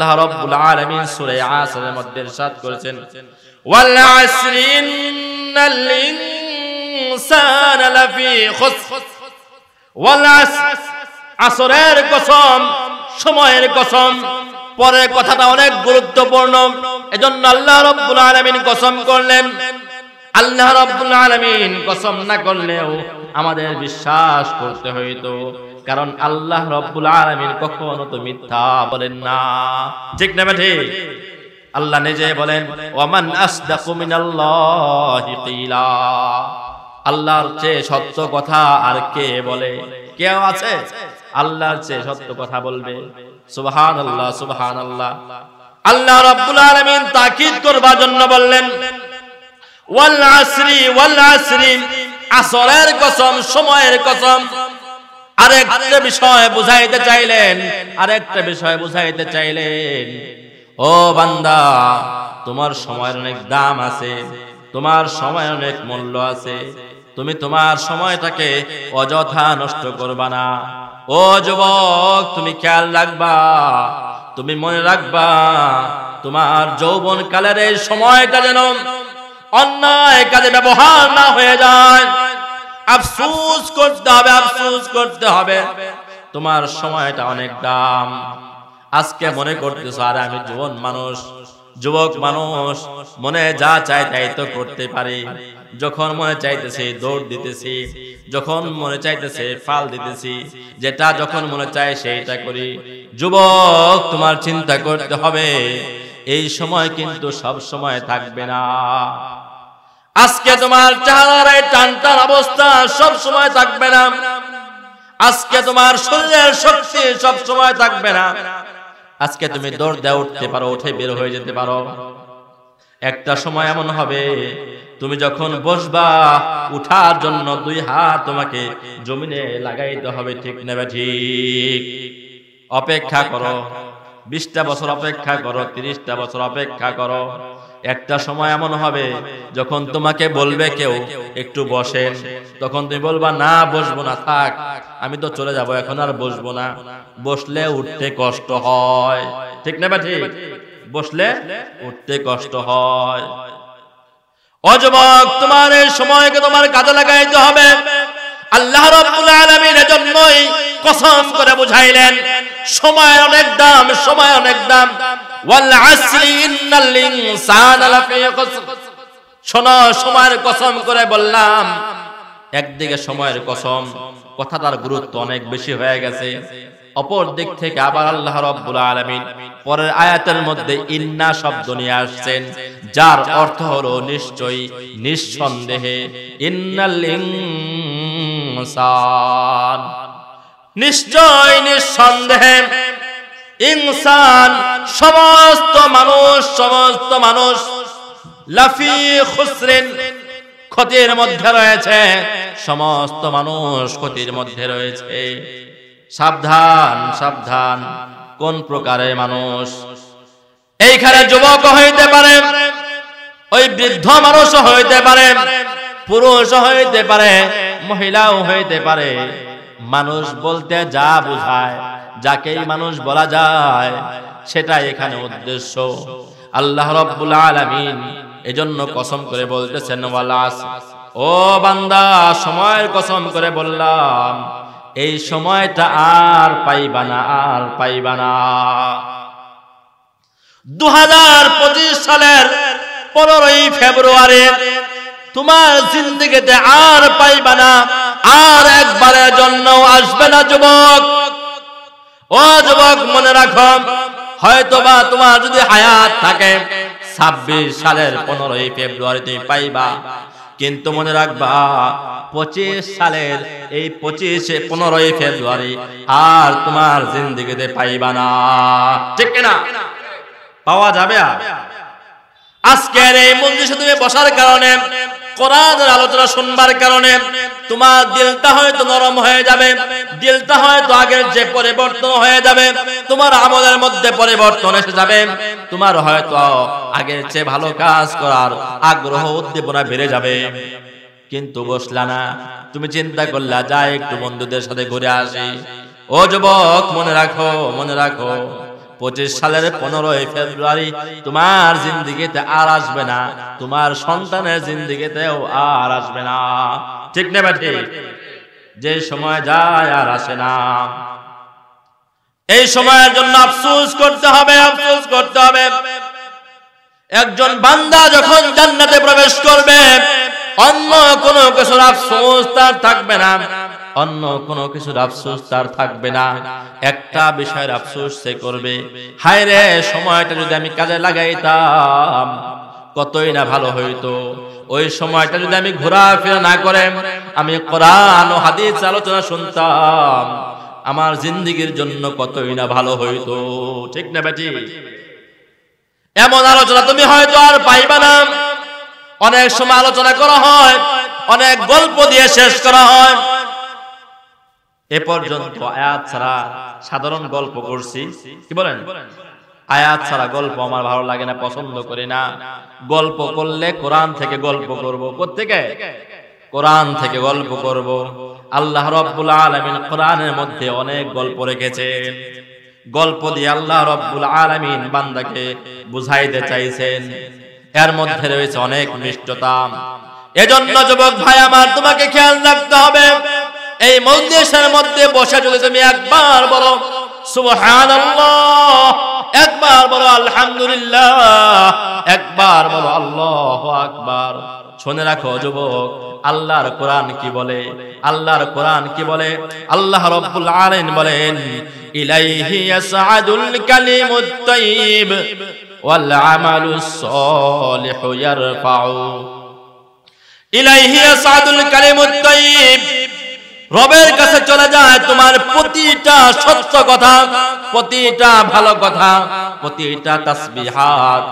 আল্লাহ রাব্বুল আলামিন সূরা আসরের মধ্যে ইরশাদ করেছেন ওয়াল আসরি ইন্নাল ইনসানা লাফি খুসর ওয়াল আসরের কসম সময়ের কসম পরের কথাটা অনেক গুরুত্বপূর্ণ এজন্য আল্লাহ রাব্বুল আলামিন কসম করলেন আল্লাহ রাব্বুল আলামিন কসম না করলেও আমাদের বিশ্বাস করতে হইতো কারণ আল্লাহ রাব্বুল আলামিন কখনো তো মিথ্যা বলেন না ঠিক না ঠিক আল্লাহ নিজে বলেন ওয়ামান আসদাকু মিনাল্লাহি কিলা আল্লাহর চেয়ে সত্য কথা আর কে বলে কেউ আছে আল্লাহর চেয়ে সত্য কথা বলবে সুবহানাল্লাহ সুবহানাল্লাহ আল্লাহ রাব্বুল আলামিন তাকিদ করবার জন্য বললেন ওয়াল আসরি আসরের কসম সময়ের কসম আরেকটা বিষয় বুঝাইতে চাইলেন ও বান্দা তোমার সময়ের অনেক দাম আছে তোমার সময়ের অনেক মূল্য আছে তুমি তোমার সময়টাকে অযথা নষ্ট করবা না ও যুবক তুমি খেয়াল রাখবা তুমি মনে রাখবা তোমার যৌবন কালের এই সময়টা যেন অন্যায় কাজে ব্যবহার না হয়ে যায় আফসোস করতে হবে তোমার সময়টা অনেক দাম আজকে মনে করতেছো আরে আমি যুবক মানুষ মনে যা চাই তাই তো করতে পারি যখন মনে চাইতেছে দৌড় দিতেছি যখন মনে চাইতেছে ফাল দিতেছি যেটা যখন মনে চায় সেইটা করি যুবক তোমার চিন্তা করতে হবে এই সময় কিন্তু সব সময় থাকবে না আজকে তোমার চেহারার এই টানটান অবস্থা সব সময় থাকবে না আজকে তোমার শরীরের শক্তি সব সময় থাকবে না আজকে তুমি দৌড় দিয়ে উঠতে পারো উঠে বের হয়ে যেতে পারো একটা সময় এমন হবে তুমি যখন বসবা উঠার জন্য দুই হাত তোমাকে জমিনে লাগাইতে হবে ঠিক না ঠিক অপেক্ষা করো 20টা বছর অপেক্ষা করো 30টা বছর অপেক্ষা করো একটা সময় এমন হবে যখন তোমাকে বলবে কেউ একটু বসেন তখন তুমি বলবা না বসবো না থাক আমি তো চলে যাব এখন আর বসবো না বসলে উঠতে কষ্ট হয় ঠিক না ঠিক বসলে উঠতে কষ্ট হয় ও যুবক তোমার এই সময়কে তোমার কাজে লাগাইতে হবে আল্লাহ রাব্বুল আলামিন এজন্যই কসম করে বুঝাইলেন সময় অনেক দাম ওয়াল আসরি ইন্নাল ইনসানা লাফি খুসর শোনো সময়ের কসম করে বললাম একদিকে সময়ের কসম কথাটার গুরুত্ব অনেক বেশি হয়ে গেছে অপর দিক থেকে আবার আল্লাহ রাব্বুল আলামিন পরের আয়াতের মধ্যে ইন্না শব্দ নিয়ে আসছেন যার অর্থ হলো নিশ্চয়ই নিঃসন্দেহে ইন্নাল ইনসান নিশ্চয় নিঃসন্দেহে ইনসান সমস্ত মানুষ লাফি খুসরিন ক্ষতির মধ্যে রয়েছে সমস্ত মানুষ ক্ষতির মধ্যে রয়েছে সাবধান কোন প্রকারের মানুষ এইখানে যুবক হইতে পারে ওই বৃদ্ধ মানুষ হইতে পারে পুরুষ হইতে পারে মহিলাও হইতে পারে মানুষ বলতে যা বোঝায় যাকেই মানুষ বলা যায় সেটা এখানে উদ্দেশ্য আল্লাহ রাব্বুল আলামিন এজন্য কসম করে বলতেছেন ওয়াল আসর ও বান্দা সময়ের কসম করে বললাম এই সময়টা আর পাইবা না 2025 সালের 15ই ফেব্রুয়ারি তোমার জিন্দেগিতে আর পাইবা না আর একবারের জন্য আসবে না যুবক ও যুবক মনে রাখো হয়তোবা তোমার যদি হায়াত থাকে 26 সালের 15ই ফেব্রুয়ারি তুমি পাইবা কিন্তু মনে রাখবা 25 সালের এই 15ই ফেব্রুয়ারি আর তোমার জিন্দেগিতে পাইবা না ঠিক না পাওয়া যাবে আজকের এই মজলিসে তুমি বসার কারণে কোরআনের আলোচনা শুনবার কারণে তোমার দিলটা হয়তো নরম হয়ে যাবে দিলটা হয়তো আগের যে পরিবর্তন হয়ে যাবে তোমার আমলের মধ্যে পরিবর্তন এসে যাবে তোমার হয়তো আগের চেয়ে ভালো কাজ করার আগ্রহ উদ্দীপনা বেড়ে যাবে কিন্তু বসলা না তুমি চিন্তা করলা যাই একটু বন্ধুদের সাথে ঘুরে আসি ও যুবক মনে রাখো 25 সালের 15 ফেব্রুয়ারি তোমার জিন্দেগিতে আর আসবে না, তোমার সন্তানের জিন্দেগিতেও আর আসবে না। ঠিক না ঠিক? যে সময় যায় আর আসে না, এই সময়ের জন্য আফসোস করতে হবে, আফসোস করতে হবে। একজন বান্দা যখন জান্নাতে প্রবেশ করবে, অন্য কোনো কিছুর আফসোস তার থাকবে না, অন্য কোনো কিছুর আফসোস তার থাকবে না। একটা বিষয়ের আফসোস সে করবে, হায় রে সময়টা যদি আমি কাজে লাগাইতাম কতই না ভালো হইতো। ওই সময়টা যদি আমি ঘোরাফেরা না করে আমি কোরআন ও হাদিস আলোচনা শুনতাম, আমার জিন্দেগির জন্য কতই না ভালো হইতো। ঠিক না বেটি? এমন আলোচনা তুমি হয়তো আর পাইবা না। অনেক সময় আলোচনা করা হয়, অনেক গল্প দিয়ে শেষ করা হয়। এ পর্যন্ত আয়াত ছাড়া সাধারণ গল্প করছি, কি বলেন? আয়াত ছাড়া গল্প আমার ভালো লাগে না, পছন্দ করি না। গল্প করলে কোরআন থেকে গল্প করব। কোত্থেকে? কোরআন থেকে গল্প করব। আল্লাহ রাব্বুল আলামিন কোরআনের মধ্যে অনেক গল্প রেখেছেন। গল্প দিয়ে আল্লাহ রাব্বুল আলামিন বান্দাকে বুঝাইতে চাইছেন। এর মধ্যে রয়েছে অনেক মিষ্টতা। এজন্য যুবক ভাই আমার, তোমাকে খেয়াল রাখতে হবে, এই মজলিসের মধ্যে বসে যদি তুমি একবার বলো সুবহানাল্লাহ, একবার বলো আলহামদুলিল্লাহ, একবার বলো আল্লাহু আকবার, শুনে রাখো যুবক, আল্লাহর কোরআন কি বলে? আল্লাহর কোরআন কি বলে? আল্লাহ রাব্বুল আলামিন বলেন, ইলাইহি ইয়াসআদুল কালিমুত তাইয়্যিব ওয়াল আমালুস সালিহু ইয়ারফাউ। ইলাইহি ইয়াসআদুল কালিমুত তাইয়্যিব, রবের কাছে চলে যায় তোমার প্রতিটা সত্য কথা, প্রতিটা ভালো কথা, প্রতিটা তাসবিহাত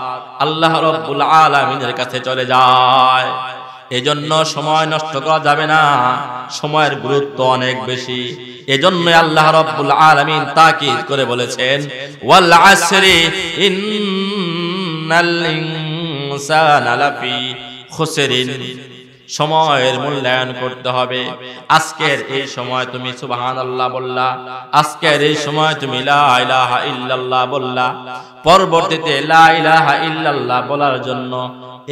আল্লাহ রাব্বুল আলামিনের কাছে চলে যায়। এজন্য সময় নষ্ট করা যাবে না, সময়ের গুরুত্ব অনেক বেশি। এজন্য আল্লাহ রাব্বুল আলামিন তাকিদ করে বলেছেন, ওয়াল আসরি ইন্নাল ইনসানা লাফি খুসরিন। সময়ের মূল্যায়ন করতে হবে। আজকের এই সময় তুমি সুবহানাল্লাহ বললা, আজকের এই সময় তুমি লা ইলাহা ইল্লাল্লাহ বললা, পরবর্তীতে লা ইলাহা ইল্লাল্লাহ বলার জন্য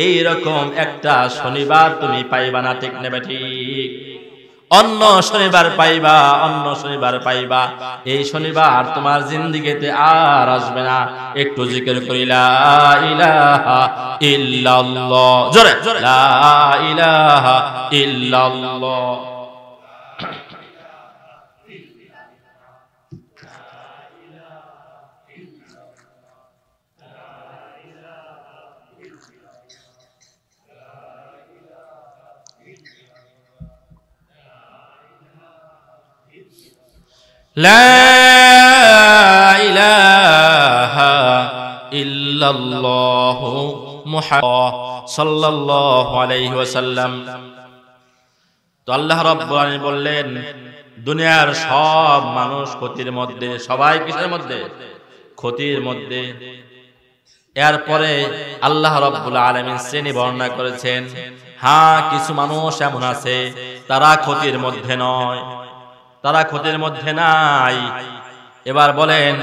এই রকম একটা শনিবার তুমি পাইবা না। ঠিক না ঠিক? অন্য শনিবার পাইবা, অন্য শনিবার পাইবা, এই শনিবার তোমার জিন্দেগিতে আর আসবে না। একটু জিকির করি লা ইলাহা ইল্লাল্লাহ, জোরে লা ইলাহা ইল্লাল্লাহ। লা ইলাহা ইল্লাল্লাহ মুহাম্মাদুর সাল্লাল্লাহু আলাইহি ওয়াসাল্লাম। তো আল্লাহ রাব্বুল আলামিন বললেন, দুনিয়ার সব মানুষ ক্ষতির মধ্যে, সবাই কিসের মধ্যে? ক্ষতির মধ্যে। এরপরে আল্লাহ রাব্বুল আলামিন শ্রেণী বর্ণনা করেছেন, হ্যাঁ কিছু মানুষ এমন আছে তারা ক্ষতির মধ্যে নয়, তারা ক্ষতির মধ্যে নাই। এবার বলেন,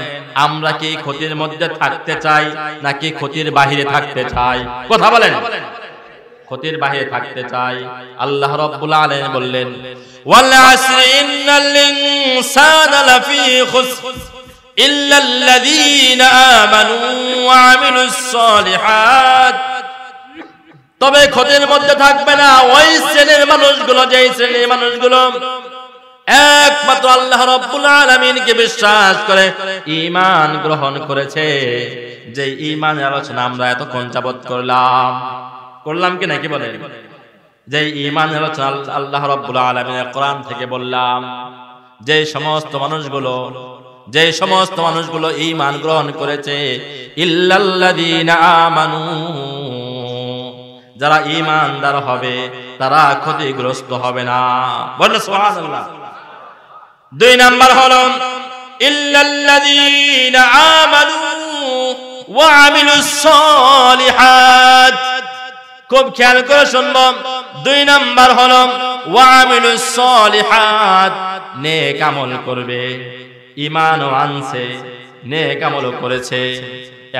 আমরা কি ক্ষতির মধ্যে থাকতে চাই নাকি ক্ষতির বাহিরে থাকতে চাই? কথা বলেন। ক্ষতির বাহিরে থাকতে চাই। আল্লাহ রাব্বুল আলামিন বললেন, ওয়াল আসরি ইন্নাল ইনসানা লাফি খুসর ইল্লাল্লাযীনা আমানু ওয়া আমিলুস সালিহাত। তবে ক্ষতির মধ্যে থাকবে না ওই শ্রেণীর মানুষগুলো, যেই শ্রেণীর মানুষগুলো একমাত্র আল্লাহ রাব্বুল আলামিনকে বিশ্বাস করে ঈমান গ্রহণ করেছে। যে ঈমানের আলোচনা আমরা এতক্ষণ যাবত করলাম কি নাকি বলেন? যে ঈমানের আলোচনা আল্লাহ রাব্বুল আলামিনের কোরআন থেকে বললাম, যে সমস্ত মানুষগুলো ঈমান গ্রহণ করেছে, ইল্লাল্লাযীনা আমানু, যারা ঈমানদার হবে তারা ক্ষতিগ্রস্ত হবে না। বলেন সুবহানাল্লাহ। 2 নাম্বার হলো ইল্লাল্লাযীনা আমানু ওয়া আমিলুস সালিহাত। খুব খেয়াল করে শুনব। 2 নাম্বার হলো ওয়া আমিলুস সালিহাত, নেক আমল করবে, ঈমানও আনছে, নেক আমল করেছে।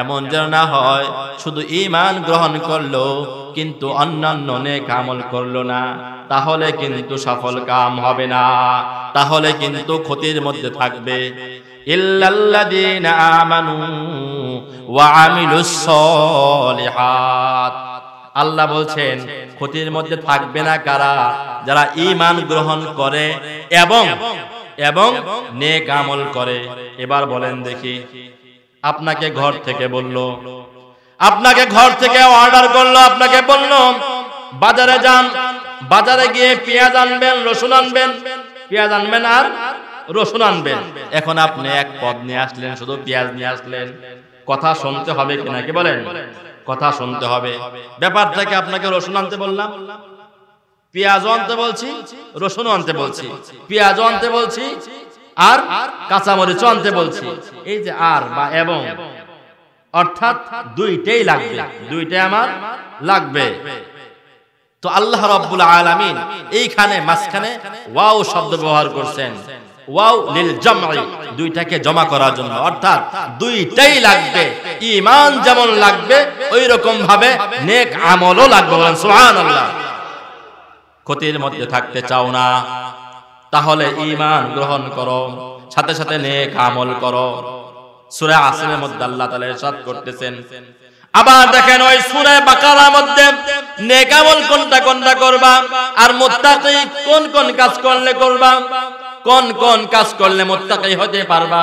এমন যেন না হয় শুধু ঈমান গ্রহণ করলো কিন্তু অন্যান্য নেক আমল করলো না, তাহলে কিন্তু সফল কাম হবে না, তাহলে কিন্তু ক্ষতির মধ্যে থাকবে। ইল্লাল্লাযীনা আমানু ওয়া আমিলুস সলিহাত, আল্লাহ বলছেন ক্ষতির মধ্যে থাকবে না কারা? যারা ঈমান গ্রহণ করে এবং এবং নেক আমল করে। এবার বলেন দেখি, আপনাকে ঘর থেকে বলল, আপনাকে ঘর থেকে অর্ডার করলো, আপনাকে বলল বাজারে যান, বাজারে গিয়ে পেঁয়াজ আনবেন, রসুন আনবেন, পেঁয়াজ আনবেন আর রসুন আনবেন। এখন আপনি এক পদ নিয়ে আসলেন, শুধু পেঁয়াজ নিয়ে আসলেন, কথা শুনতে হবে কিনা কি বলেন? কথা শুনতে হবে। ব্যাপারটাকে আপনাকে রসুন আনতে বললাম, পেঁয়াজও আনতে বলছি, রসুনও আনতে বলছি, পেঁয়াজও আনতে বলছি আর কাঁচামরিচও আনতে বলছি। এই যে আর বা এবং, অর্থাৎ দুইটাই লাগবে, দুইটাই আমার লাগবে। তো আল্লাহ রাব্বুল আলামিন এইখানে মাঝখানে ওয়াও শব্দ ব্যবহার করছেন, ওয়াও লিল জামঈ, দুইটাকে জমা করার জন্য, অর্থাৎ দুইটাই লাগবে। ঈমান যেমন লাগবে ওই রকম ভাবে নেক আমলও লাগবে। বলেন সুবহানাল্লাহ। ক্ষতির মধ্যে থাকতে চাও না, তাহলে ঈমান গ্রহণ করো, সাথে সাথে নেক আমল করো। সূরা আসরের মধ্যে আল্লাহ তাআলা ইরশাদ করতেছেন, আবার দেখেন ওই সূরা বাকারার মধ্যে নেক আমল কোনটা কোনটা করবা আর মুত্তাকি কোন কোন কাজ করলে করবা, কোন কোন কাজ করলে মুত্তাকি হতে পারবা।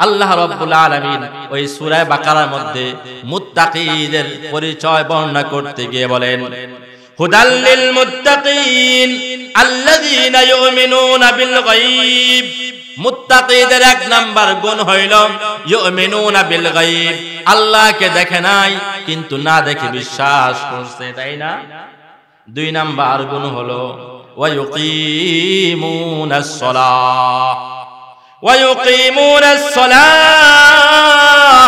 আল্লাহ রাব্বুল আলামিন ওই সূরা বাকারার মধ্যে মুত্তাকিদের পরিচয় বর্ণনা করতে গিয়ে বলেন, হুদাল লিল মুত্তাকিন আল্লাযীনা ইউমিনুনা বিল গায়ব। মুত্তাকিদের এক নাম্বার গুণ হইল ইউমিনুনা বিল গায়ব, আল্লাহকে দেখে নাই কিন্তু না দেখে বিশ্বাস করছে, তাই না? দুই নাম্বার গুণ হলো ওয়া ইউকিমুনাস সালাহ, ওয়া ইউকিমুনাস সালাহ,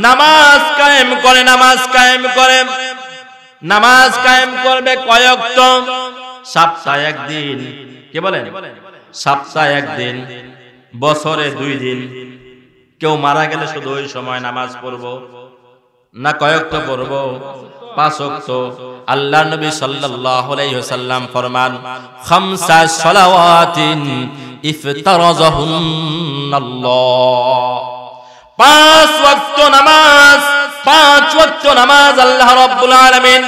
নামাজ কায়েম করে, নামাজ কায়েম করে। নামাজ কায়েম করবে কয় ওয়াক্ত? সপ্তাহে একদিন। কে বলেন? সপ্তাহে একদিন, বছরে 2 দিন। কেউ মারা গেলে শুধু ওই সময় নামাজ পড়বো না, কয় ওয়াক্ত পড়বো? 5 ওয়াক্ত। আল্লাহর নবী সাল্লাল্লাহু আলাইহি ওয়াসাল্লাম ফরমান, খামসা সালাওয়াতিন ইফতারাযাহুন্নাল্লাহ, 5 ওয়াক্ত নামাজ, 5 ওয়াক্ত নামাজ আল্লাহ রাব্বুল আলামিন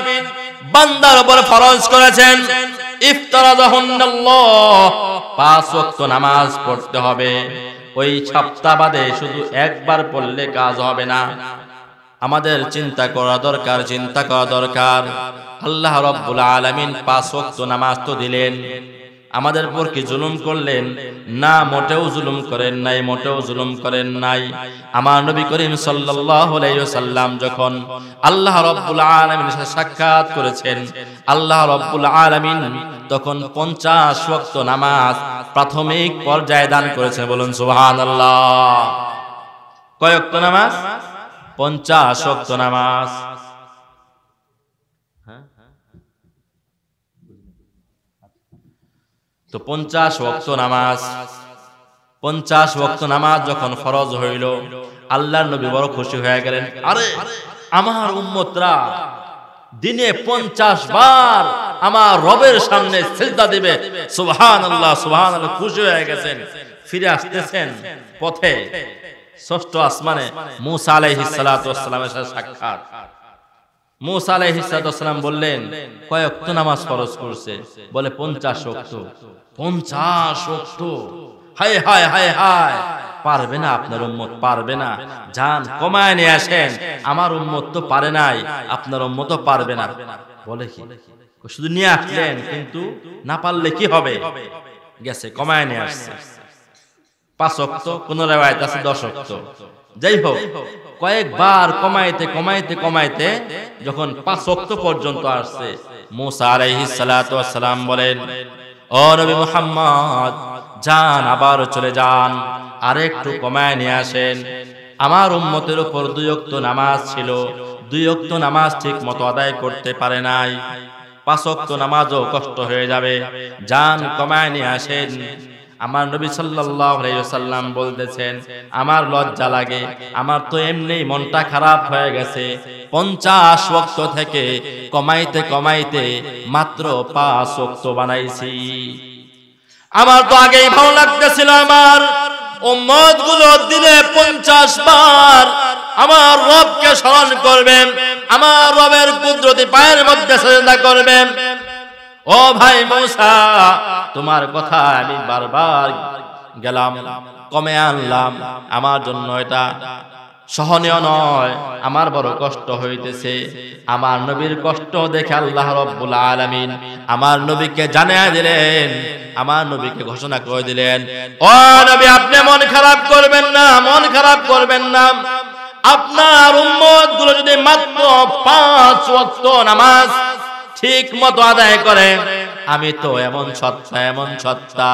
বান্দার উপর ফরজ করেছেন। ইফতারাযাহুন্নাল্লাহ, 5 ওয়াক্ত নামাজ পড়তে হবে। ওই সপ্তাহ বাদে শুধু একবার পড়লে কাজ হবে না, আমাদের চিন্তা করা দরকার, চিন্তা করা দরকার। আল্লাহ রাব্বুল আলামিন 5 ওয়াক্ত নামাজ তো দিলেন, আমাদের উপর কি জুলুম করলেন? না, মোটেও জুলুম করেন নাই, মোটেও জুলুম করেন নাই। আমার নবী করিম সাল্লাল্লাহু আলাইহি ওয়াসাল্লাম যখন আল্লাহ রাব্বুল আলামিনের সাথে সাক্ষাৎ করেছেন, আল্লাহ রাব্বুল আলামিন তখন 50 ওয়াক্ত নামাজ প্রাথমিক পর্যায়ে দান করেছেন। বলুন সুবহানাল্লাহ। কয় ওয়াক্ত নামাজ? 50 ওয়াক্ত নামাজ। তো 50 ওয়াক্ত নামাজ, 50 ওয়াক্ত নামাজ যখন ফরজ হইল, আল্লাহর নবী বড় খুশি হয়ে গেলেন। আরে আমার উম্মতরা দিনে 50 বার আমার রবের সামনে সিজদা দিবে, সুবহানাল্লাহ সুবহানাল্লাহ, খুশি হয়ে গেছেন। ফিরে আসতেছেন পথে, ষষ্ঠ আসমানে মূসা আলাইহিস সালাতু ওয়াস সালামের সাথে সাক্ষাৎ। মূসা আলাইহিস সালাতু ওয়াস সালাম বললেন, কয় ওয়াক্ত নামাজ ফরজ করছে? বলে 50 ওয়াক্ত। 50 ওয়াক্ত! হায় হায় হায় হায়, পারবে না আপনার উম্মত, পারবে না। যান কমায় নিয়ে আসেন, আমার উম্মত তো পারে নাই, আপনার উম্মত তো পারবে না। বলে কি শুধু নিয়ে আসলেন, কিন্তু না পারলে কি হবে? গেছে কমায় নিয়ে আসছে। 5 ওয়াক্ত, কোন riwayat আছে 10 ওয়াক্ত। যাই হোক, কয়েকবার কমাইতে কমাইতে কমাইতে যখন 5 ওয়াক্ত পর্যন্ত আসছে, মূসা আলাইহিস সালাতু ওয়াস সালাম বলেন, ও নবী মুহাম্মদ, যান আবার চলে যান, আরেকটু কমায় নিয়ে আসেন। আমার উম্মতের উপর 2 ওয়াক্ত নামাজ ছিল, 2 ওয়াক্ত নামাজ ঠিক মতো আদায় করতে পারে নাই, 5 ওয়াক্ত নামাজও কষ্ট হয়ে যাবে, যান কমায় নিয়ে আসেন। আমার নবী সাল্লাল্লাহু আলাইহি ওয়াসাল্লাম বলতেছেন, আমার লজ্জা লাগে, আমার তো এমনি মনটা খারাপ হয়ে গেছে, 50 ওয়াক্ত থেকে কমাইতে কমাইতে মাত্র 5 ওয়াক্ত বানাইছি। আমার তো আগেই ভালো লাগতেছিল আমার উম্মত গুলো দিনে 50 বার আমার রবকে স্মরণ করবেন, আমার রবের কুদরতি পায়ের মধ্যে সিজদা করবেন। ও ভাই মুসা, তোমার কথা আমি বারবার গেলাম, কমে আনলাম, আমার জন্য এটা সহনীয় নয়, আমার বড় কষ্ট হইতেছে। আমার নবীর কষ্ট দেখে আল্লাহ রাব্বুল আলামিন আমার নবীকে জানিয়ে দিলেন, আমার নবীকে ঘোষণা করে দিলেন, ও নবী আপনি মন খারাপ করবেন না, মন খারাপ করবেন না। আপনার উম্মত গুলো যদি মাত্র 5 ওয়াক্ত নামাজ ঠিক মতো আদায় করে, আমি তো এমন সত্তা, এমন সত্তা,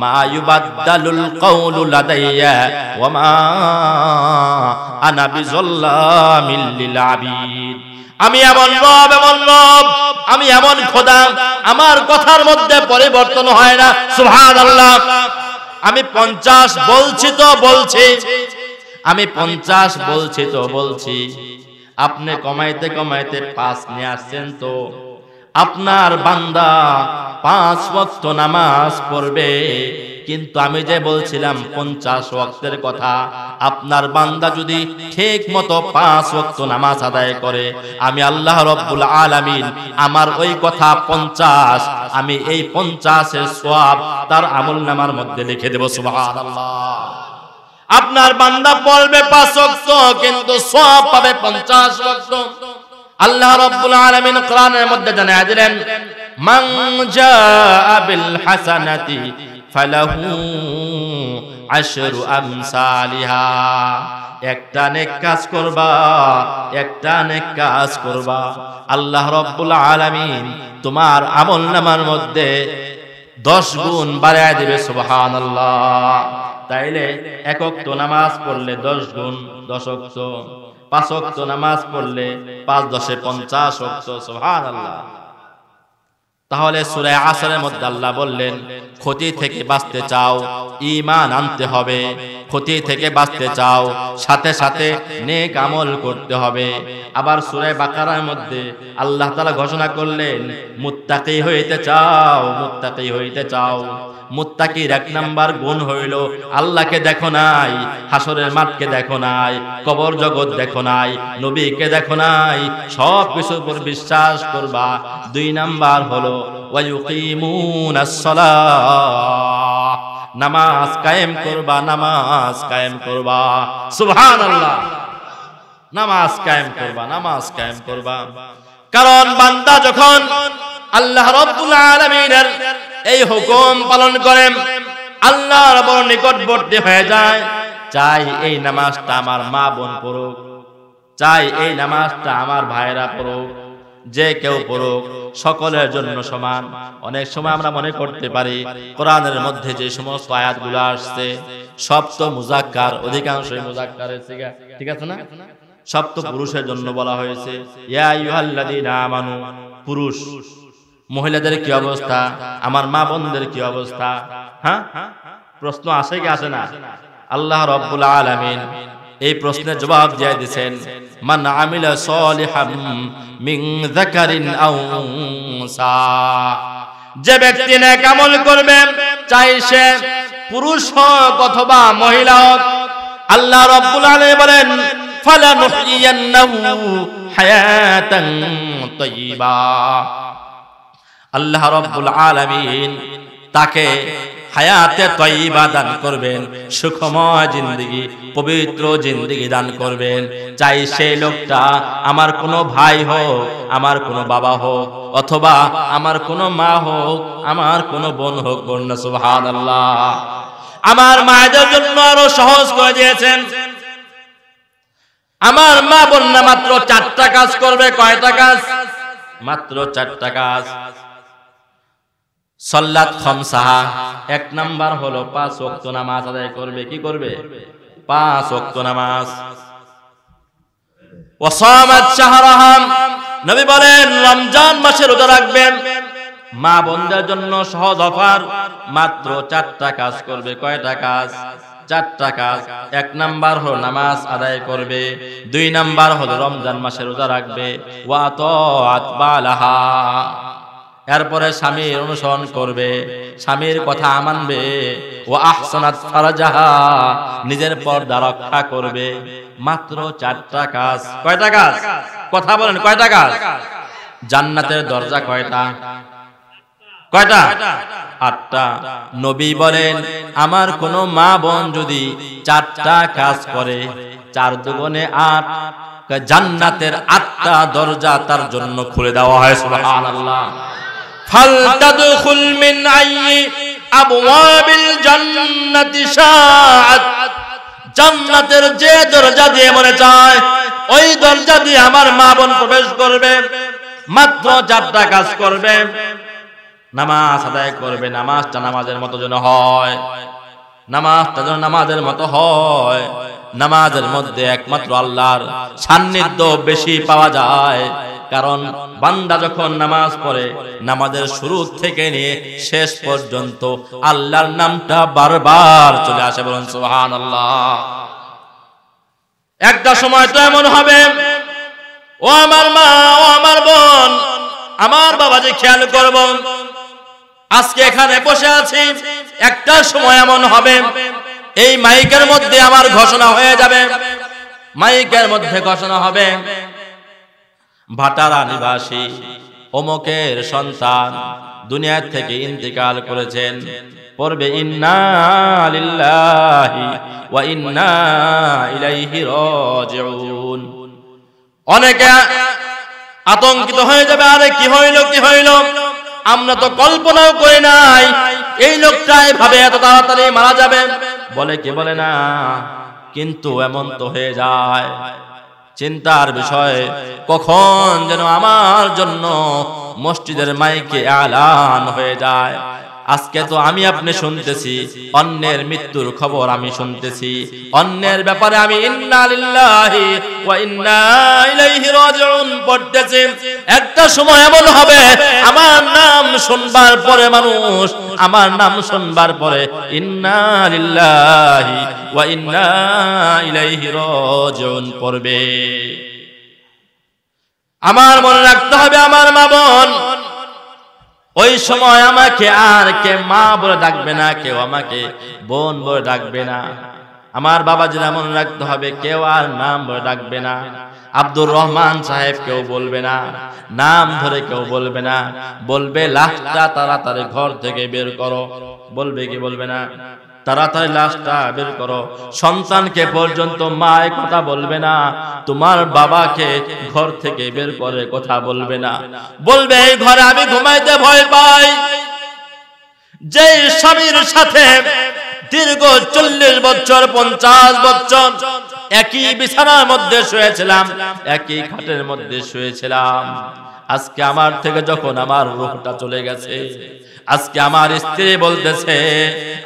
মা ইউবাদদালুল কওলু লাদাইয়া ওয়া মা আনা বিযাল্লামিল লিল আবিদ। আমি এমন রব, এমন রব, আমি এমন খোদা, আমার কথার মধ্যে পরিবর্তন হয় না। সুবহানাল্লাহ। আমি 50 বলছি তো বলছি, আমি 50 বলছি তো বলছি, আপনি কমাইতে কমাইতে 5 নিয়ে আসছেন। তো আপনার বান্দা 5 ওয়াক্ত নামাজ পড়বে, কিন্তু আমি যে বলছিলাম 50 ওয়াক্তের কথা, আপনার বান্দা যদি ঠিক মতো 5 ওয়াক্ত নামাজ আদায় করে, আমি আল্লাহ রাব্বুল আলামিন আমার ওই কথা 50, আমি এই 50 এর সওয়াব তার আমলনামার মধ্যে লিখে দেব। সুবহানাল্লাহ। আপনার বান্দা পড়বে 5 ওয়াক্ত, কিন্তু সওয়াব পাবে 50 ওয়াক্ত। আল্লাহ রাব্বুল আলামিন কোরআনের মধ্যে জানিয়ে দিলেন, মান জাআ বিল হাসানাতি ফালাহু আশরু আমসালিহা। একটা নেক কাজ করবা, একটা নেক কাজ করবা, আল্লাহ রাব্বুল আলামিন তোমার আমলনামার মধ্যে 10 গুণ বাড়ায় দিবে। সুবহানাল্লাহ। তাইলে এক ওয়াক্ত নামাজ পড়লে 10 গুণ, 10 ওয়াক্ত, 5 ওয়াক্ত নামাজ পড়লে 5 10 50 ওয়াক্ত। সুবহানাল্লাহ। তাহলে সূরা আসরের মধ্যে আল্লাহ বললেন, ক্ষতি থেকে বাঁচতে চাও, ঈমান আনতে হবে। ক্ষতি থেকে বাঁচতে চাও, সাথে সাথে নেক আমল করতে হবে। আবার সূরা বাকারার মধ্যে আল্লাহ তাআলা ঘোষণা করলেন, মুত্তাকি হইতে চাও, মুত্তাকি হইতে চাও। মুত্তাকির 1 নাম্বার গুণ হইল আল্লাহকে দেখো নাই, হাসরের মাঠকে দেখো নাই, কবর জগৎ দেখো নাই, নবীকে দেখো নাই, সব কিছুর উপর বিশ্বাস করবা। 2 নাম্বার হলো ওয়া ইউকিমুনাস সালাহ, নামাজ কায়েম করবা, নামাজ কায়েম করবা। সুবহানাল্লাহ। নামাজ কায়েম করবা, নামাজ কায়েম করবা। কারণ বান্দা যখন আল্লাহ রাব্বুল আলামিনের এই হুকুম পালন করে, আল্লাহর বড় নিকটবর্তী হয়ে যায়, চাই এই নামাজটা আমার মা বোন পড়ুক, চাই এই নামাজটা আমার ভাইরা পড়ুক, যে কেউ পড়ুক, সকলের জন্য সমান। অনেক সময় আমরা মনে করতে পারি কোরআনের মধ্যে যে সমস্ত আয়াতগুলো আসছে সব তো মুযাক্কার, অধিকাংশই মুযাক্কারের সিগা, ঠিক আছে না? সব তো পুরুষের জন্য বলা হয়েছে। ইয়া আইয়ুহাল্লাযীনা আমানু, পুরুষ। মহিলাদের কি অবস্থা, আমার মা বোনদের কি অবস্থা? হ্যাঁ, প্রশ্ন আসে কি আসে না? আল্লাহ রাব্বুল আলামিন এই প্রশ্নের জবাব দিয়ে দিয়েছেন, মান আমিলা সলিহাম মিন যাকারিন আও উনসা। যে ব্যক্তি নেক আমল করবে, চাই সে পুরুষ হোক অথবা মহিলা হোক, আল্লাহ রাব্বুল আলামিন বলেন, ফালানুহইয়ান্নাহু হায়াতান তাইয়্যিবা। আল্লাহ রাব্বুল আলামিন তাকে হায়াতে তয়্যিবা দান করবেন, সুখময় জিন্দেগি, পবিত্র জিন্দেগি দান করবেন। চাই সেই লোকটা আমার কোনো ভাই হোক, আমার কোনো বাবা হোক, অথবা আমার কোনো মা হোক, আমার কোনো বোন হোক। বলুন সুবহানাল্লাহ। আমার মায়েদের জন্য আরো সহজ করে দিয়েছেন। আমার মা বোন না মাত্র 4টা কাজ করবে। কয়টা কাজ? মাত্র 4টা কাজ। সাল্লাত খামসাহা, 1 নাম্বার হলো 5 ওয়াক্ত নামাজ আদায় করবে। কি করবে? 5 ওয়াক্ত নামাজ। ওয়া সামাত শাহরাহা, নবী বলেন রমজান মাসে রোজা রাখবেন। মা বোনদের জন্য সহজ অফার, মাত্র 4টা কাজ করবে। কয়টা কাজ? 4টা কাজ। 1 নাম্বার হলো নামাজ আদায় করবে, 2 নাম্বার হলো রমজান মাসে রোজা রাখবে, ওয়া তাআত বালাহা, এরপরে স্বামীর অনুসরণ করবে, স্বামীর কথা মানবে, ওয়া আহসানাত ফারজাহা, নিজের পর্দা রক্ষা করবে। মাত্র 4টা কাজ। কয়টা কাজ? কথা বলেন, কয়টা কাজ? জান্নাতের দরজা কয়টা? কয়টা? 8টা। নবী বলেন, আমার কোন মা বোন যদি 4টা কাজ করে, 4 দুগুণে 8, জান্নাতের 8টা দরজা তার জন্য খুলে দেওয়া হয়। সুবহানাল্লাহ। ফালতাদখুল মিন আইয়ি আবওয়াবিল জান্নাতি শাআত, জান্নাতের যে দরজা দিয়ে মনে চায় ওই দরজা দিয়ে আমার মা বোন প্রবেশ করবে। মাত্র 4টা কাজ করবে। নামাজ আদায় করবে, নামাজটা নামাজের মতো যেন হয়, নামাজটা যেন নামাজের মতো হয়। নামাজের মধ্যে একমাত্র আল্লাহর সান্নিধ্য বেশি পাওয়া যায়, কারণ বান্দা যখন নামাজ পড়ে নামাজের শুরু থেকে নিয়ে শেষ পর্যন্ত আল্লাহর নামটা বারবার চলে আসে। বলুন সুবহানাল্লাহ। একটা সময় তো এমন হবে, ও আমার মা, ও আমার বোন, আমার বাবা যে খেয়াল করব, আজকে এখানে বসে আছি, একটা সময় এমন হবে এই মাইকের মধ্যে আমার ঘোষণা হয়ে যাবে, মাইকের মধ্যে ঘোষণা হবে, ভাটারা নিবাসী অমুকের সন্তান দুনিয়া থেকে ইন্তিকাল করেছেন, পড়বে ইন্না লিল্লাহি ওয়া ইন্না ইলাইহি রাজিউন। অনেকে আতঙ্কিত হয়ে যাবে, আরে কি হইল, কি হইল, আমরা তো কল্পনাও করি নাই এই লোকটা এভাবে এত তাড়াতাড়ি মারা যাবে। বলে কি বলে না, কিন্তু এমন তো হয়ে যায়। চিন্তার বিষয়, কখন যেন আমার জন্য মসজিদের মাইকে আলান হয়ে যায়। আজকে তো আমি আপনি শুনতেছি অন্যের মৃত্যুর খবর, আমি শুনতেছি অন্যের ব্যাপারে আমি ইন্না লিল্লাহি ওয়া ইন্না ইলাইহি রাজিউন পড়তেছি। একটা সময় এমন হবে আমার নাম শুনবার পরে মানুষ, আমার নাম শুনবার পরে ইন্না লিল্লাহি ওয়া ইন্না ইলাইহি রাজিউন পড়বে। আমার মনে রাখতে হবে, আমার মা বোন, ওই সময় আমাকে আর কে মা বলে ডাকবে না, কেউ আমাকে বোন বলে ডাকবে না। আমার বাবাজিরা মনে রাখতে হবে, কেউ আর নাম বলে ডাকবে না। আব্দুর রহমান সাহেব কেউ বলবে না, নাম ধরে কেউ বলবে না, বলবে লাশটা তাড়াতাড়ি ঘর থেকে বের করো। বলবে কি বলবে না? তাড়াতাড়ি লাশটা বের করো। সন্তানকে পর্যন্ত মা কথা বলবে না, তোমার বাবাকে ঘর থেকে বের করে কথা বলবে না। বলবে এই ঘরে আমি ঘুমাইতে ভয় পাই। যে স্বামীর সাথে দীর্ঘ 40 বছর 50 বছর একই বিছানার মধ্যে শুয়েছিলাম, একই খাটের মধ্যে শুয়েছিলাম, আজকে আমার থেকে যখন আমার রূহটা চলে গেছে, আজকে আমার স্ত্রী বলতেছে,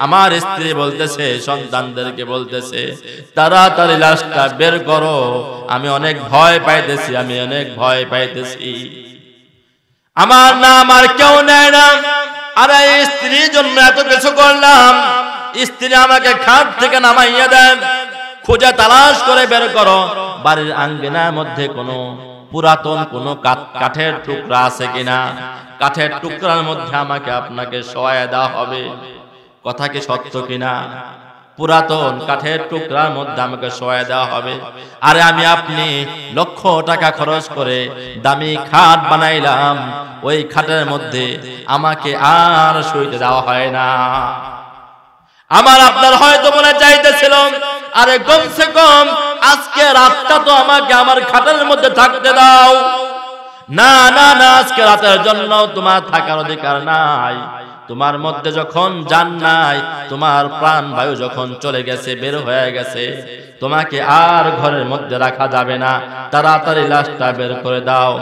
আমার স্ত্রী বলতেছে, সন্তানদেরকে বলতেছে তাড়াতাড়ি লাশটা বের করো, আমি অনেক ভয় পাইতেছি, আমি অনেক ভয় পাইতেছি। আমার নাম আর কেউ নেয় না। আরে স্ত্রীর জন্য এত কিছু করলাম, স্ত্রী আমাকে খাট থেকে নামাইয়া দেন, খুঁজে তালাশ করে বের করো বাড়ির আঙ্গিনার মধ্যে কোনো পুরাতন কোনো কাঠের টুকরা আছে কিনা, কাঠের টুকরার মধ্যে আমাকে আপনাকে শোয়া দেওয়া হবে। কথা কি সত্য কিনা? পুরাতন কাঠের টুকরার মধ্যে আমাকে শোয়া দেওয়া হবে। আরে আমি আপনি লক্ষ টাকা খরচ করে দামি খাট বানাইলাম, ওই খাটের মধ্যে আমাকে আর শুইতে দেওয়া হয় না। আমার আপনার হয়তো মনে চাইতেছিল, আরে কমসে কম আজকে রাতটা তো আমাকে আমার খাটের মধ্যে থাকতে দাও। না না না, আজকে রাতের জন্য তোমার থাকার অধিকার নাই। তোমার মধ্যে যখন জান নাই, তোমার প্রাণ বায়ু যখন চলে গেছে, বের হয়ে গেছে, তোমাকে আর ঘরের মধ্যে রাখা যাবে না, তাড়াতাড়ি লাশটা বের করে দাও।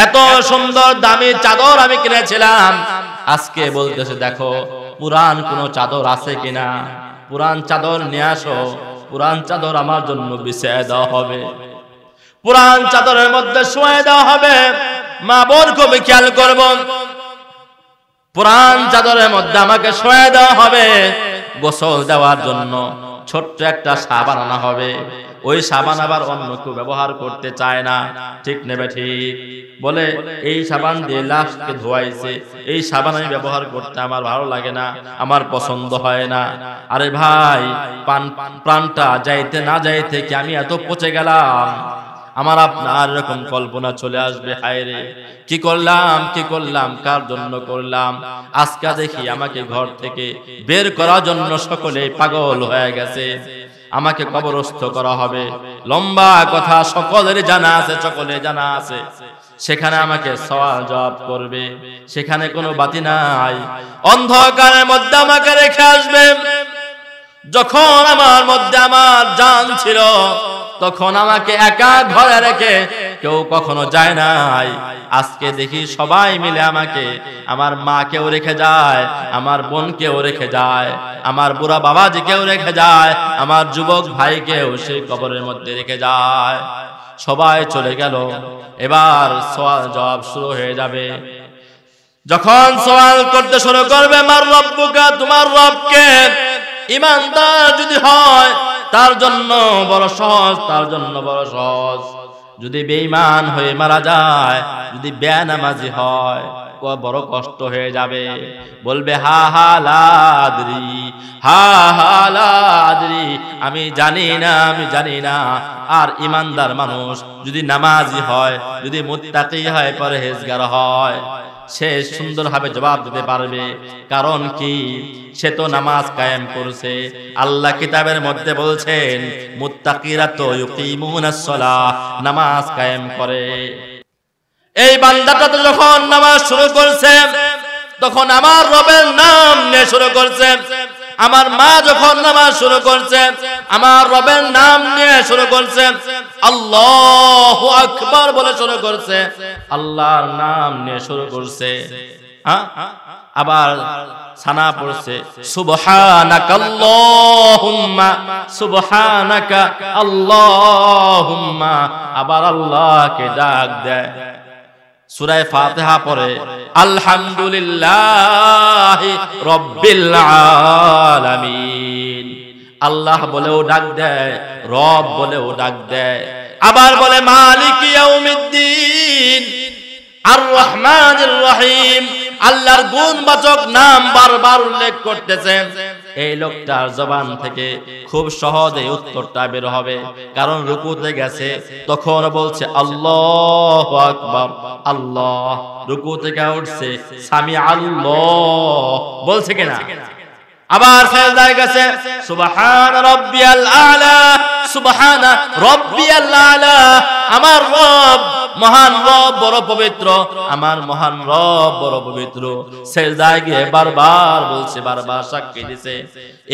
এত সুন্দর দামি চাদর আমি কিনেছিলাম, আজকে বলতেছে দেখো পুরান কোন চাদর আছে কিনা, পুরান চাদর নিয়ে আসো, পুরান চাদর আমার জন্য বিছিয়ে দেওয়া হবে, পুরান চাদরের মধ্যে শুয়ে দেওয়া হবে। মা বোন খুবই খেয়াল করব, পুরান চাদরের মধ্যে আমাকে শোয়া দেওয়া হবে, গোসল দেওয়ার জন্য ছোট্ট একটা সাবান আনা হবে। ওই সাবান আবার অন্য কেউ ব্যবহার করতে চায় না, ঠিক নেবে ঠিক বলে এই সাবান দিয়ে লাশকে ধোয়াইছে, এই সাবান আমি ব্যবহার করতে আমার ভালো লাগে না, আমার পছন্দ হয় না। আরে ভাই, প্রাণটা যাইতে না যাইতে কি আমি এত পচে গেলাম? আমার আপনার এরকম কল্পনা চলে আসবে, হায় রে কি করলাম, কি করলাম, কার জন্য করলাম? আজকে দেখি আমাকে ঘর থেকে বের করার জন্য সকলে পাগল হয়ে গেছে, আমাকে কবরস্থ করা হবে। লম্বা কথা, সকলের জানা আছে, সকলে জানা আছে। সেখানে আমাকে সওয়াল জবাব করবে, সেখানে কোনো বাতি নাই, অন্ধকারের মধ্যে আমাকে রেখে আসবে। যখন আমার মধ্যে আমার জান ছিল, তখন আমাকে একা ঘরে রেখে কেউ কখনো যায় নাই। আজকে দেখি সবাই মিলে আমাকে, আমার মাকেও রেখে যায়, আমার বোনকেও রেখে যায়, আমার বুড়া বাবাজিকেও রেখে যায়, আমার যুবক ভাইকেও সেই কবরের মধ্যে রেখে যায়। সবাই চলে গেল, এবার সওয়াল জবাব শুরু হয়ে যাবে। যখন সওয়াল করতে শুরু করবে, মার রব্বুকা, তোমার রবকে, ঈমানদার যদি হয় তার জন্য বড় সহজ, তার জন্য বড় সহজ। যদি বেঈমান হয়ে মারা যায়, যদি বেনামাজি হয়, বড় কষ্ট হয়ে যাবে। বলবে হা হা লা আদরি, হা হা লা আদরি, আমি জানি না, আমি জানি না। আর ঈমানদার মানুষ যদি নামাজি হয়, যদি মুত্তাকি হয়, পরহেজগার হয়, সে সুন্দরভাবে জবাব দিতে পারবে। কারণ কি? সে তো নামাজ কায়েম করছে। আল্লাহ কিতাবের মধ্যে বলছেন, মুত্তাকিরা তো ইউকিমুনাস সালাহ, নামাজ কায়েম করে। এই বান্দাটা তো যখন নামাজ শুরু করছে, তখন আমার রবের নাম নিয়ে শুরু করছে। আমার মা যখন নামাজ শুরু করছে, আমার রবের নাম নিয়ে শুরু করছে। আল্লাহু আকবার বলে শুরু করছে, আল্লাহর নাম নিয়ে শুরু করছে। আবার সানা পড়ছে, সুবহানাকা আল্লাহুম্মা, সুবহানাকা আল্লাহুম্মা, আবার আল্লাহকে ডাক দেয়। সূরা ফাতিহা পড়ে, আলহামদুলিল্লাহি রাব্বিল আলামিন, আল্লাহ বলেও ডাক দেয়, রব বলেও ডাক দেয়। আবার বলে মালিক ইয়াউমিদ্দিন, আর রহমানির রহিম, আল্লাহর গুণবাচক নাম বারবার উল্লেখ করতেছেন। এই লোকটার জবান থেকে খুব সহজে উত্তরটা বের হবে, কারণ রুকুতে গেছে, তখন বলছে আল্লাহু আকবার, আল্লাহ। রুকু থেকে উঠছে, সামি আল্লাহ বলছে কিনা? আবার সিজদায় গেছে, সুবহান রাব্বিয়াল আলা, সুবহান রাব্বিয়াল আলা, আমার রব মহান, রব বড় পবিত্র, আমার মহান রব বড় পবিত্র। সিজদায় গিয়ে বারবার বলছে, বারবার সাক্ষী দিছে।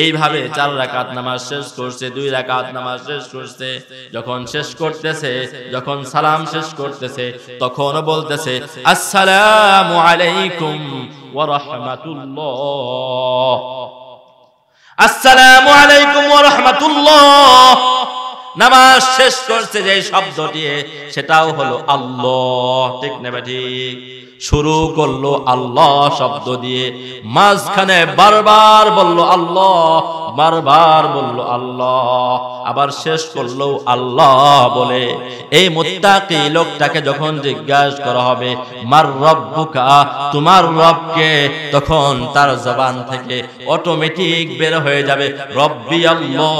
এইভাবে 4 রাকাত নামাজ শেষ করছে, 2 রাকাত নামাজ শেষ করছে। যখন শেষ করতেছে, যখন সালাম শেষ করতেছে, তখন বলতেছে আসসালামু আলাইকুম ওয়া রাহমাতুল্লাহ, আসসালামু আলাইকুম ওয়া রাহমাতুল্লাহ। নামাজ শেষ করছে যে শব্দটি, সেটাও হলো আল্লাহ, ঠিক না ঠিক? শুরু করলো আল্লাহ শব্দ দিয়ে, মাঝখানে বারবার বলল আল্লাহ, বারবার বলল আল্লাহ, আবার শেষ করলো আল্লাহ বলে। এই মুত্তাকি লোকটাকে যখন জিজ্ঞাসা করা হবে মার রব্বুকা, তোমার রবকে, তখন তার জবান থেকে অটোমেটিক বের হয়ে যাবে রব্বি আল্লাহ,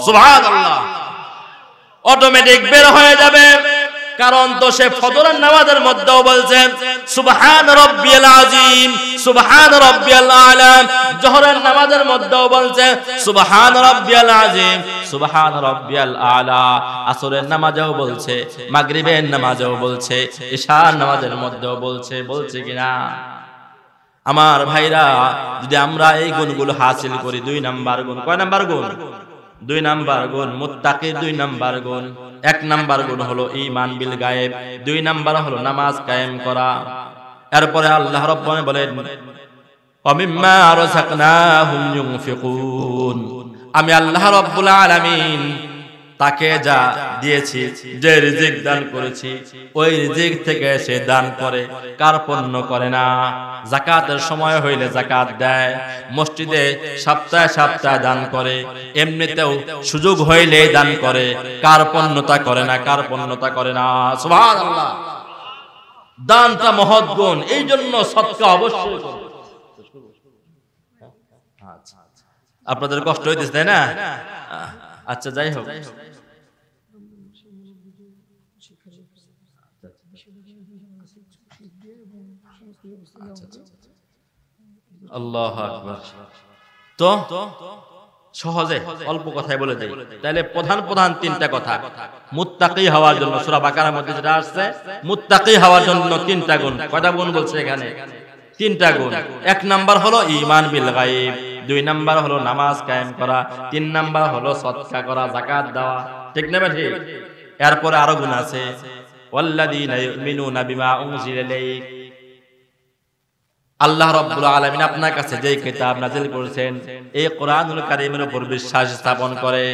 সুবহানাল্লাহ, অটোমেটিক বের হয়ে যাবে। কারণ তো সে ফজরের নামাজের মধ্যেও বলছেন সুবহান রাব্বিয়াল আযীম, সুবহান রাব্বিয়াল আলা, জোহরের নামাজের মধ্যেও বলছেন সুবহান রাব্বিয়াল আযীম, সুবহান রাব্বিয়াল আলা, আসরের নামাজেও বলছে, মাগরিবের নামাজেও বলছে, ইশার নামাজের মধ্যেও বলছে, বলছে কিনা? আমার ভাইরা, যদি আমরা এই গুণগুলো হাসিল করি, 2 নাম্বার গুণ, কয় নাম্বার গুণ? 2 নাম্বার গুণ, মুত্তাকির 2 নাম্বার গুণ। 1 নাম্বার গুণ হলো ঈমান বিল গায়েব, 2 নাম্বার হলো নামাজ কায়েম করা। এরপরে আল্লাহ রাব্বুল বলেন ওয়া মিম্মা রাযাকনাহুম ইউনফিকুন, আমি আল্লাহ রাব্বুল আলামিন তাকে যা দিয়েছি, যে রিজিক দান করেছি, ওই রিজিক থেকে সে দান করে, কার্পণ্য করে না। যাকাতের সময় হইলে যাকাত দেয়, মসজিদে সপ্তাহে সপ্তাহে দান করে, এমনিতেও সুযোগ হইলে দান করে, কার্পণ্যতা করে না, কার্পণ্যতা করে না। সুবহানাল্লাহ। দানটা মহৎ গুণ, এই জন্য সদকা অবশ্যই করবে। আপনাদের কষ্ট হইতেছে তাই না? আচ্ছা, যাই হোক, আল্লাহু আকবার। তো সহজে অল্প কথায় বলে দেই, তাহলে প্রধান প্রধান তিনটা কথা মুত্তাকি হওয়ার জন্য, সূরা বাকারার মধ্যে যেটা আসছে, মুত্তাকি হওয়ার জন্য তিনটা গুণ। কয়টা গুণ বলছে এখানে? তিনটা গুণ। এক নাম্বার হলো ঈমান বিল গায়ব, দুই নাম্বার হলো নামাজ কায়েম করা, তিন নাম্বার হলো সদকা করা, যাকাত দেওয়া। ঠিক না ঠিক? এরপরে আরো গুণ আছে, ওয়াল্লাযীনা ইউমিনুনা বিমা উনজিলা ইলাইক। আল্লাহ রাব্বুল আলামিন আপনার কাছে যে কিতাব নাযিল করেছেন, এই কোরআনুল কারীমের উপর বিশ্বাস স্থাপন করে,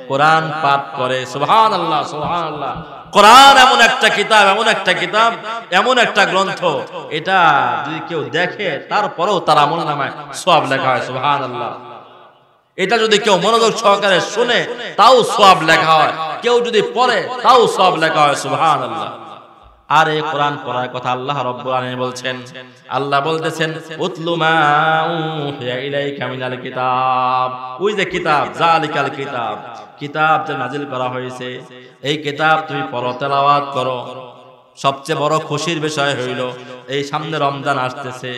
কোরআন পাঠ করে। সুবহানাল্লাহ, সুবহানাল্লাহ। কোরআন এমন একটা কিতাব, এমন একটা কিতাব, এমন একটা গ্রন্থ, এটা যদি কেউ দেখে তারপরেও তার আমলনামায় সওয়াব লেখা হয়। সুবহানাল্লাহ। এটা যদি কেউ মনোযোগ সহকারে শুনে তাও সওয়াব লেখা হয়, কেউ যদি পড়ে তাও সওয়াব লেখা হয়। সুবহানাল্লাহ। আর এই কোরআন পড়ার কথা আল্লাহ রাব্বুল আলামিন বলছেন। আল্লাহ বলতেছেন, উতলু মা উহিয়া ইলাইকা মিনাল কিতাব। ওই যে কিতাব, জালিকাল কিতাব, কিতাব যে নাজিল করা হয়েছে, এই কিতাব তুমি পড়ো, তেলাওয়াত করো। সবচেয়ে বড় খুশির বিষয় হইল, এই সামনে রমজান আসতেছে,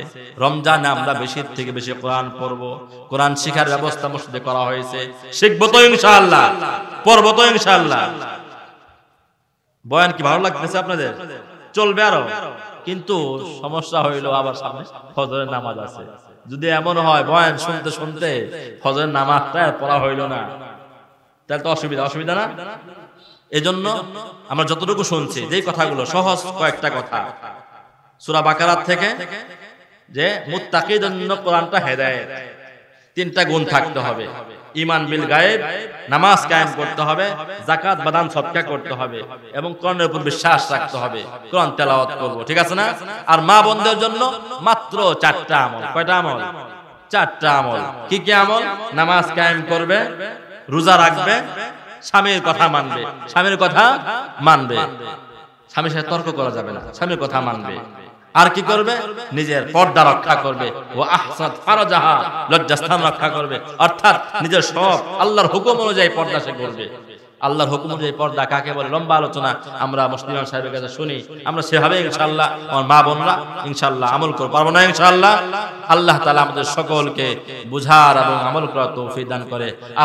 রমজানে আমরা বেশির থেকে বেশি কোরআন পড়বো। কোরআন শিখার ব্যবস্থা মসজিদে করা হয়েছে। শিখবো তো ইনশাআল্লাহ, পড়বো তো ইনশাআল্লাহ। বয়ান কি ভালো লাগতেছে আপনাদের? চলবে আরো, কিন্তু সমস্যা হইলো আবার সামনে ফজরের নামাজ আছে। যদি এমন হয় বয়ান শুনতে শুনতে ফজরের নামাজটা পড়া হইলো না, তাহলে তো অসুবিধা, অসুবিধা না? এজন্য আমরা যতটুকু শুনছি, যেই কথাগুলো সহজ কয়েকটা কথা সূরা বাকারা থেকে, যে মুত্তাকিদের জন্য কোরআনটা হেদায়েত, তিনটা গুণ থাকতে হবে। ঈমান বিল গায়ব, নামাজ কায়েম করতে হবে, যাকাত বা দান সদকা করতে হবে, এবং কোরআনের উপর বিশ্বাস রাখতে হবে। কোরআন তেলাওয়াত করব, ঠিক আছে না? আর মা বোনদের জন্য মাত্র 4টা আমল। কয়টা আমল? 4টা আমল। কি কি আমল? নামাজ কায়েম করবে, রোজা রাখবে, স্বামীর কথা মানবে, স্বামীর কথা মানবে, স্বামীর সাথে তর্ক করা যাবে না, স্বামীর কথা মানবে। আর কি করবে? নিজের পর্দা রক্ষা করবে, ও আহসানাত ফারজাহা, লজ্জাস্থান রক্ষা করবে, অর্থাৎ নিজের সব আল্লাহর হুকুম অনুযায়ী পর্দা সে করবে। আল্লাহর হুকুম অনুযায়ী পর্দা কাকে বলে লম্বা আলোচনা আমরা মুসলিম সাহেবের কাছে শুনি। আমরা সেভাবে ইনশাআল্লাহ আমার মা বোনরা ইনশাআল্লাহ আমল করব, পারবো না ইনশাআল্লাহ? আল্লাহ তাআলা আমাদের সকলকে বুঝার এবং আমল করার তৌফিক দান করে।